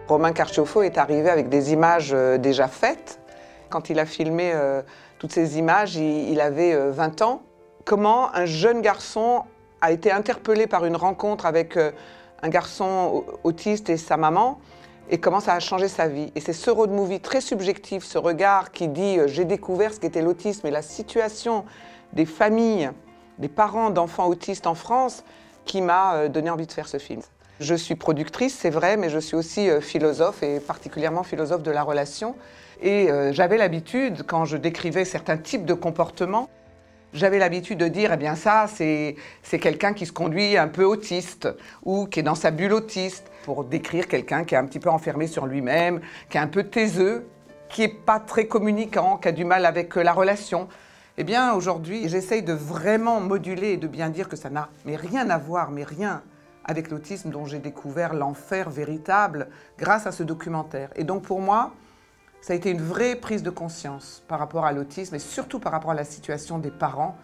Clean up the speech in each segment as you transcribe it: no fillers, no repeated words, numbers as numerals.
Romain Carciofo est arrivé avec des images déjà faites. Quand il a filmé toutes ces images, il avait 20 ans. Comment un jeune garçon a été interpellé par une rencontre avec un garçon autiste et sa maman, et comment ça a changé sa vie. Et c'est ce road movie très subjectif, ce regard qui dit « j'ai découvert ce qu'était l'autisme » et la situation des familles, des parents d'enfants autistes en France, qui m'a donné envie de faire ce film. Je suis productrice, c'est vrai, mais je suis aussi philosophe, et particulièrement philosophe de la relation. Et j'avais l'habitude, quand je décrivais certains types de comportements, j'avais l'habitude de dire, eh bien ça, c'est quelqu'un qui se conduit un peu autiste, ou qui est dans sa bulle autiste, pour décrire quelqu'un qui est un petit peu enfermé sur lui-même, qui est un peu taiseux, qui n'est pas très communicant, qui a du mal avec la relation. Eh bien, aujourd'hui, j'essaye de vraiment moduler et de bien dire que ça n'a rien à voir, mais rien avec l'autisme, dont j'ai découvert l'enfer véritable grâce à ce documentaire. Et donc pour moi, ça a été une vraie prise de conscience par rapport à l'autisme et surtout par rapport à la situation des parents.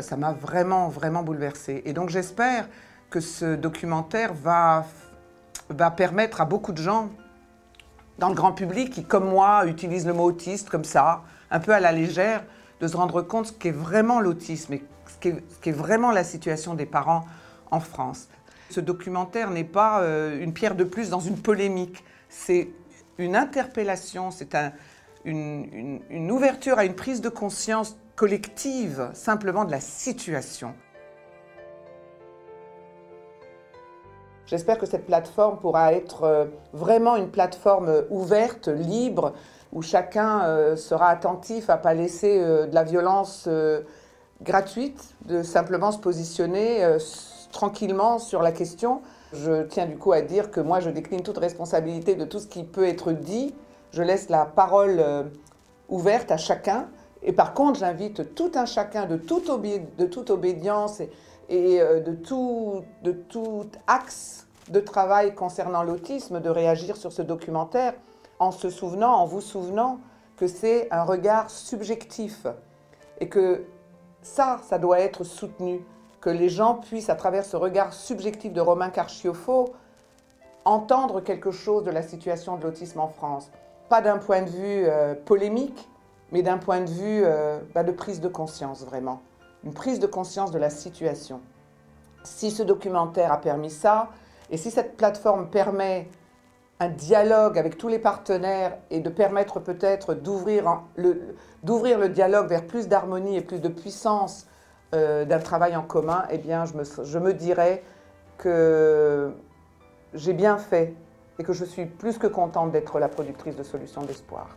Ça m'a vraiment, vraiment bouleversée. Et donc j'espère que ce documentaire va permettre à beaucoup de gens dans le grand public qui, comme moi, utilisent le mot autiste comme ça, un peu à la légère, de se rendre compte ce qu'est vraiment l'autisme et ce qu'est vraiment la situation des parents en France. Ce documentaire n'est pas une pierre de plus dans une polémique, c'est une interpellation, c'est une ouverture à une prise de conscience collective, simplement de la situation. J'espère que cette plateforme pourra être vraiment une plateforme ouverte, libre, où chacun sera attentif à ne pas laisser de la violence gratuite, de simplement se positionner tranquillement sur la question. Je tiens du coup à dire que moi je décline toute responsabilité de tout ce qui peut être dit. Je laisse la parole ouverte à chacun. Et par contre, j'invite tout un chacun de toute obédience et de tout axe de travail concernant l'autisme de réagir sur ce documentaire en se souvenant, en vous souvenant que c'est un regard subjectif et que ça doit être soutenu, que les gens puissent, à travers ce regard subjectif de Romain Carciofo, entendre quelque chose de la situation de l'autisme en France. Pas d'un point de vue polémique, mais d'un point de vue de prise de conscience, vraiment. Une prise de conscience de la situation. Si ce documentaire a permis ça, et si cette plateforme permet un dialogue avec tous les partenaires et de permettre peut-être d'ouvrir le dialogue vers plus d'harmonie et plus de puissance d'un travail en commun, eh bien je me dirais que j'ai bien fait et que je suis plus que contente d'être la productrice de Solutions d'Espoir.